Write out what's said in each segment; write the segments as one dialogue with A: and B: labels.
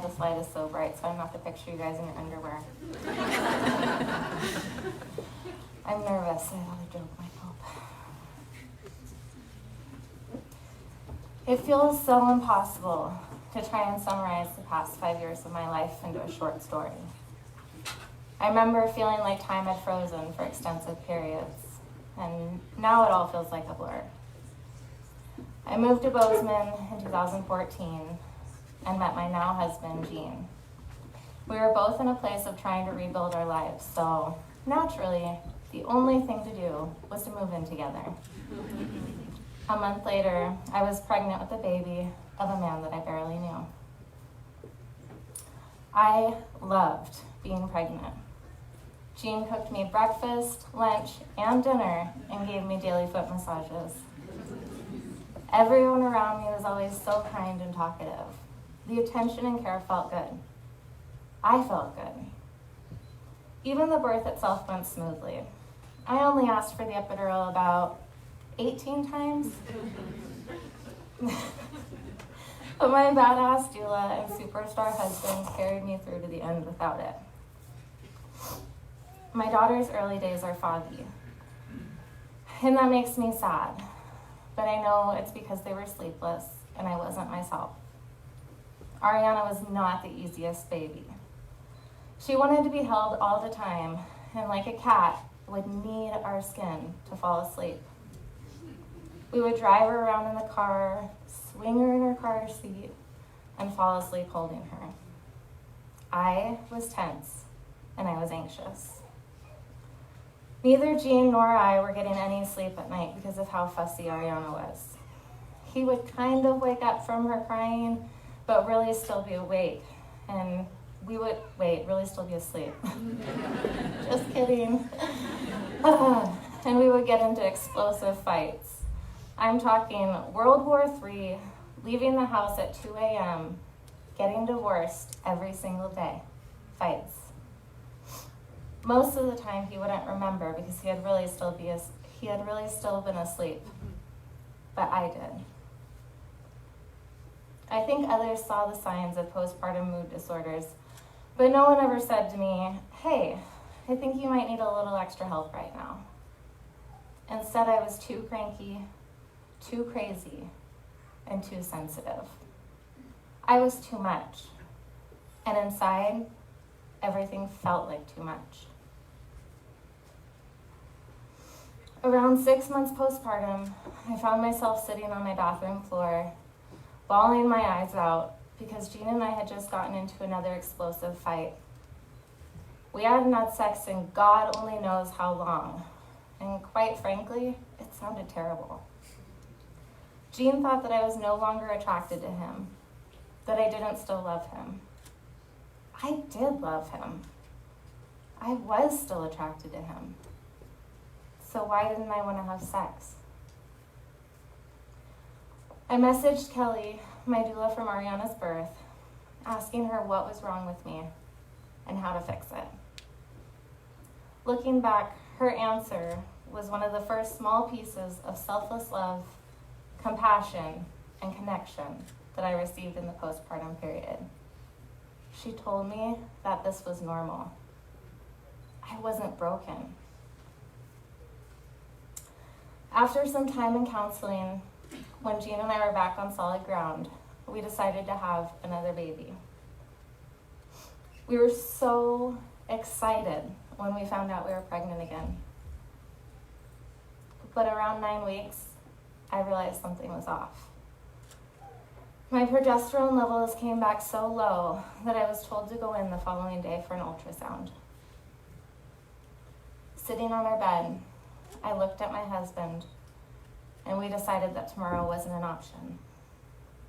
A: this light is so bright, so I'm not to picture you guys in your underwear. I'm nervous. I have a joke might help. It feels so impossible to try and summarize the past 5 years of my life into a short story. I remember feeling like time had frozen for extensive periods, and now it all feels like a blur. I moved to Bozeman in 2014 and met my now husband, Gene. We were both in a place of trying to rebuild our lives, so naturally, the only thing to do was to move in together. A month later, I was pregnant with a baby of a man that I barely knew. I loved being pregnant. Gene cooked me breakfast, lunch, and dinner and gave me daily foot massages. Everyone around me was always so kind and talkative. The attention and care felt good. I felt good. Even the birth itself went smoothly. I only asked for the epidural about 18 times. But my badass doula and superstar husband carried me through to the end without it. My daughter's early days are foggy, and that makes me sad, but I know it's because they were sleepless and I wasn't myself. Ariana was not the easiest baby. She wanted to be held all the time, and like a cat, would need our skin to fall asleep. We would drive her around in the car, swing her in her car seat, and fall asleep holding her. I was tense, and I was anxious. Neither Gene nor I were getting any sleep at night because of how fussy Ariana was. He would kind of wake up from her crying, but really still be awake, and we would, really still be asleep. Just kidding. And we would get into explosive fights. I'm talking World War III, leaving the house at 2 a.m., getting divorced every single day, fights. Most of the time he wouldn't remember because he had really still been asleep, but I did. I think others saw the signs of postpartum mood disorders, but no one ever said to me, hey, I think you might need a little extra help right now. Instead, I was too cranky, too crazy, and too sensitive. I was too much, and inside, everything felt like too much. Around 6 months postpartum, I found myself sitting on my bathroom floor, bawling my eyes out because Gene and I had just gotten into another explosive fight. We hadn't had sex in God only knows how long, and quite frankly, it sounded terrible. Gene thought that I was no longer attracted to him, that I didn't still love him. I did love him. I was still attracted to him. So why didn't I want to have sex? I messaged Kelly, my doula from Ariana's birth, asking her what was wrong with me and how to fix it. Looking back, her answer was one of the first small pieces of selfless love, compassion, and connection that I received in the postpartum period. She told me that this was normal. I wasn't broken. After some time in counseling, when Gene and I were back on solid ground, we decided to have another baby. We were so excited when we found out we were pregnant again. But around 9 weeks, I realized something was off. My progesterone levels came back so low that I was told to go in the following day for an ultrasound. Sitting on our bed, I looked at my husband, and we decided that tomorrow wasn't an option.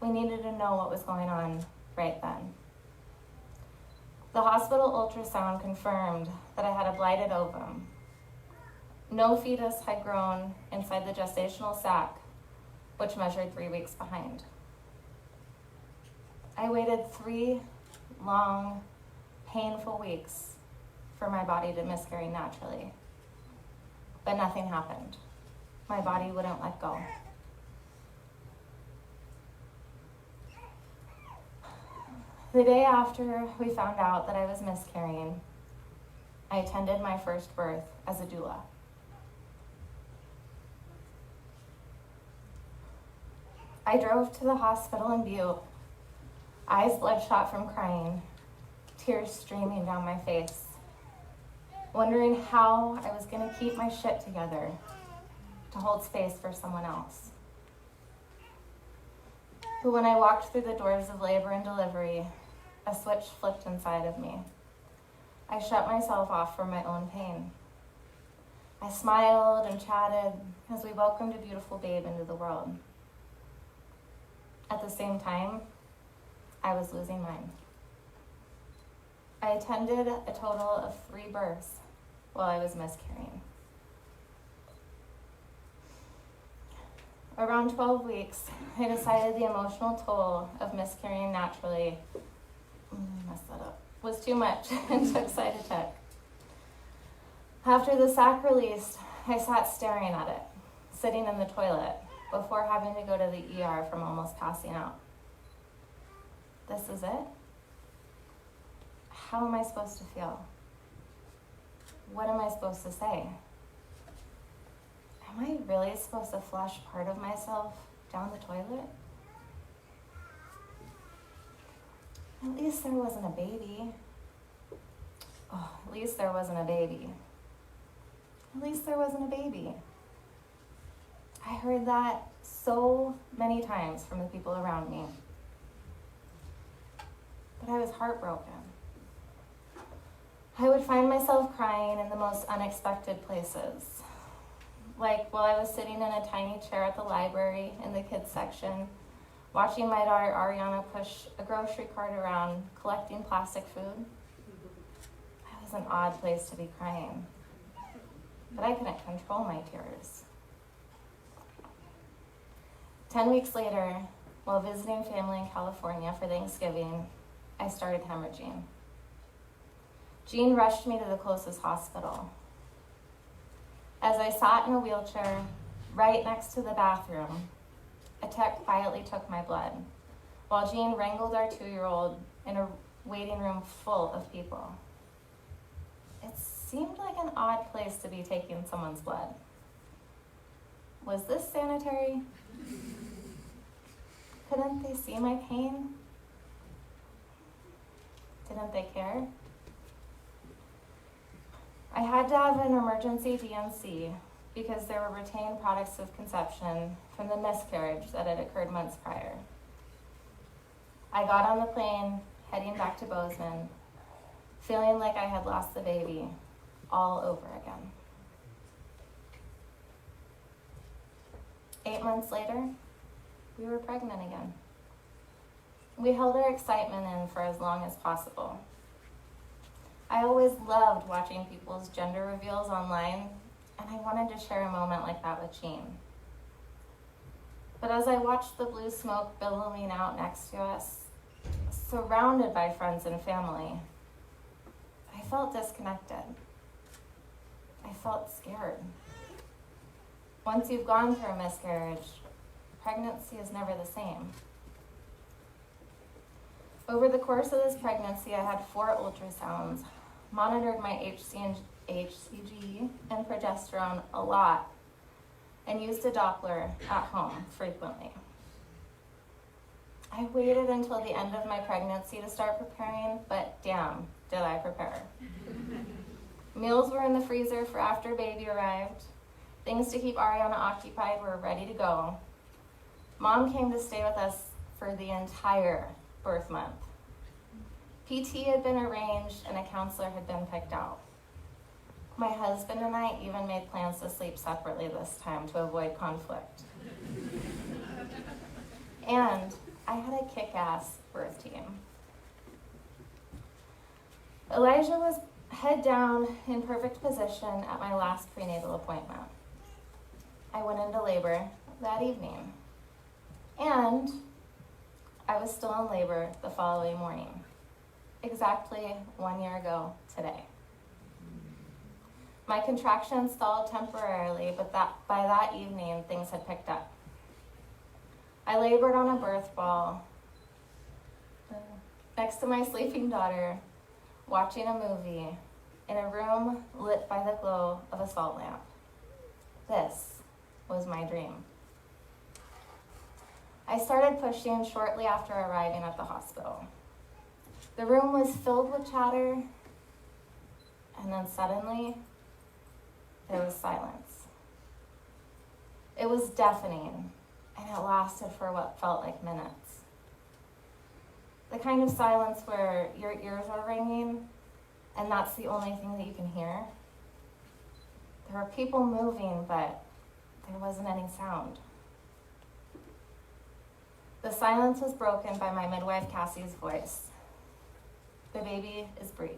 A: We needed to know what was going on right then. The hospital ultrasound confirmed that I had a blighted ovum. No fetus had grown inside the gestational sac, which measured 3 weeks behind. I waited 3 long, painful weeks for my body to miscarry naturally, but nothing happened. My body wouldn't let go. The day after we found out that I was miscarrying, I attended my first birth as a doula. I drove to the hospital in Butte, eyes bloodshot from crying, tears streaming down my face, wondering how I was going to keep my shit together to hold space for someone else. But when I walked through the doors of labor and delivery, a switch flipped inside of me. I shut myself off from my own pain. I smiled and chatted as we welcomed a beautiful babe into the world. At the same time, I was losing mine. I attended a total of 3 births while I was miscarrying. Around 12 weeks, I decided the emotional toll of miscarrying naturally, was too much and took Cytotec. After the sac released, I sat staring at it, sitting in the toilet, before having to go to the ER from almost passing out. This is it? How am I supposed to feel? What am I supposed to say? Am I really supposed to flush part of myself down the toilet? At least there wasn't a baby. Oh, at least there wasn't a baby. At least there wasn't a baby. I heard that so many times from the people around me. But I was heartbroken. I would find myself crying in the most unexpected places. Like while I was sitting in a tiny chair at the library in the kids section, watching my daughter Ariana push a grocery cart around, collecting plastic food. That was an odd place to be crying. But I couldn't control my tears. 10 weeks later, while visiting family in California for Thanksgiving, I started hemorrhaging. Jean rushed me to the closest hospital. As I sat in a wheelchair right next to the bathroom, a tech quietly took my blood, while Jean wrangled our 2-year-old in a waiting room full of people. It seemed like an odd place to be taking someone's blood. Was this sanitary? Couldn't they see my pain? Didn't they care? I had to have an emergency D&C because there were retained products of conception from the miscarriage that had occurred months prior. I got on the plane, heading back to Bozeman, feeling like I had lost the baby all over again. 8 months later, we were pregnant again. We held our excitement in for as long as possible. I always loved watching people's gender reveals online, and I wanted to share a moment like that with Jean. But as I watched the blue smoke billowing out next to us, surrounded by friends and family, I felt disconnected. I felt scared. Once you've gone through a miscarriage, pregnancy is never the same. Over the course of this pregnancy, I had 4 ultrasounds, monitored my HCG and progesterone a lot, and used a Doppler at home frequently. I waited until the end of my pregnancy to start preparing, but damn, did I prepare. Meals were in the freezer for after baby arrived. Things to keep Ariana occupied were ready to go. Mom came to stay with us for the entire birth month. PT had been arranged and a counselor had been picked out. My husband and I even made plans to sleep separately this time to avoid conflict. And I had a kick-ass birth team. Elijah was head down in perfect position at my last prenatal appointment. I went into labor that evening. And I was still in labor the following morning, exactly 1 year ago today. My contractions stalled temporarily, but by that evening, things had picked up. I labored on a birth ball. next to my sleeping daughter, watching a movie in a room lit by the glow of a salt lamp. This was my dream. I started pushing shortly after arriving at the hospital. The room was filled with chatter, and then suddenly, there was silence. It was deafening, and it lasted for what felt like minutes. The kind of silence where your ears are ringing, and that's the only thing that you can hear. There were people moving, but there wasn't any sound. The silence was broken by my midwife Cassie's voice. The baby is breech.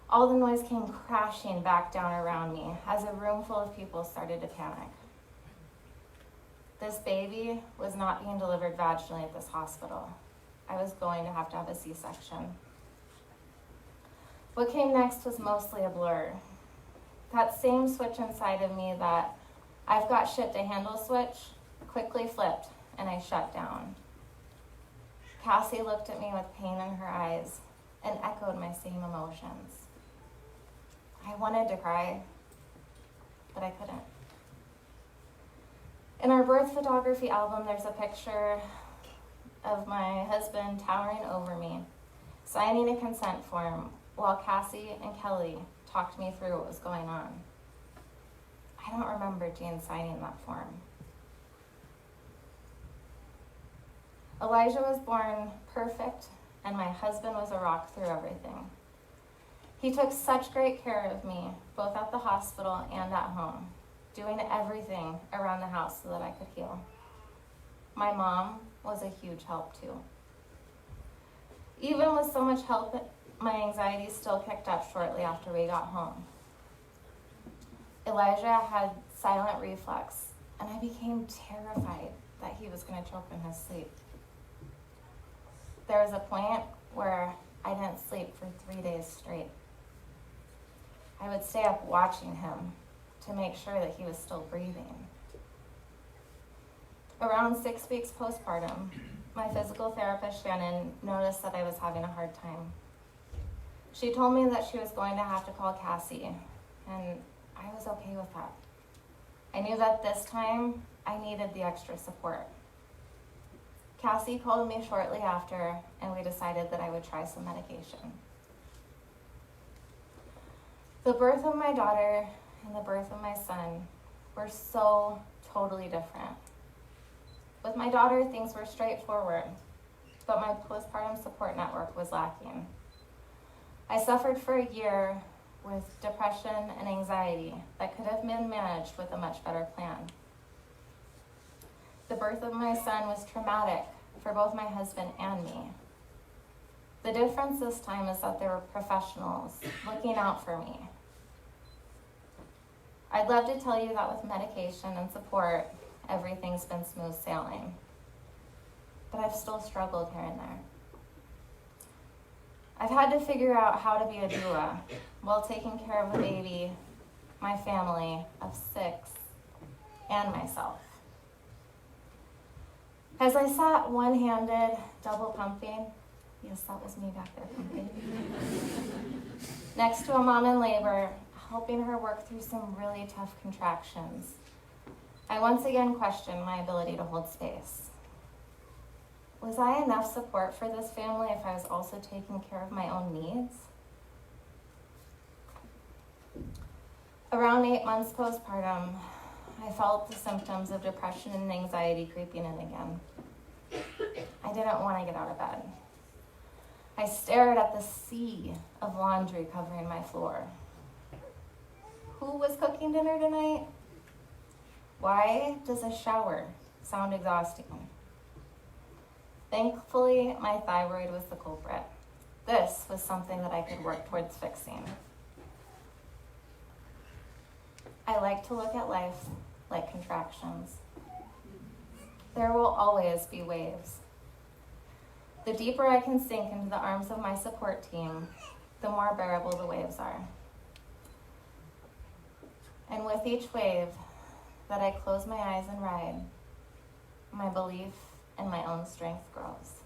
A: All the noise came crashing back down around me as a room full of people started to panic. This baby was not being delivered vaginally at this hospital. I was going to have a C-section. What came next was mostly a blur. That same switch inside of me, that I've got shit to handle switch, quickly flipped and I shut down. Cassie looked at me with pain in her eyes and echoed my same emotions. I wanted to cry, but I couldn't. In our birth photography album, there's a picture of my husband towering over me, signing a consent form while Cassie and Kelly talked me through what was going on. I don't remember Jane signing that form. Elijah was born perfect, and my husband was a rock through everything. He took such great care of me, both at the hospital and at home, doing everything around the house so that I could heal. My mom was a huge help too. Even with so much help, my anxiety still kicked up shortly after we got home. Elijah had silent reflux, and I became terrified that he was going to choke in his sleep. There was a point where I didn't sleep for 3 days straight. I would stay up watching him to make sure that he was still breathing. Around 6 weeks postpartum, my physical therapist, Shannon, noticed that I was having a hard time. She told me that she was going to have to call Cassie, and I was okay with that. I knew that this time I needed the extra support. Cassie called me shortly after, and we decided that I would try some medication. The birth of my daughter and the birth of my son were so totally different. With my daughter, things were straightforward, but my postpartum support network was lacking. I suffered for a year with depression and anxiety that could have been managed with a much better plan. The birth of my son was traumatic for both my husband and me. The difference this time is that there were professionals looking out for me. I'd love to tell you that with medication and support, everything's been smooth sailing, but I've still struggled here and there. I've had to figure out how to be a doula while taking care of a baby, my family of 6, and myself. As I sat one-handed, double pumping, yes, that was me back there pumping, next to a mom in labor, helping her work through some really tough contractions, I once again questioned my ability to hold space. Was I enough support for this family if I was also taking care of my own needs? Around 8 months postpartum, I felt the symptoms of depression and anxiety creeping in again. I didn't want to get out of bed. I stared at the sea of laundry covering my floor. Who was cooking dinner tonight? Why does a shower sound exhausting? Thankfully, my thyroid was the culprit. This was something that I could work towards fixing. I like to look at life like contractions. There will always be waves. The deeper I can sink into the arms of my support team, the more bearable the waves are. And with each wave that I close my eyes and ride, my belief and my own strength grows.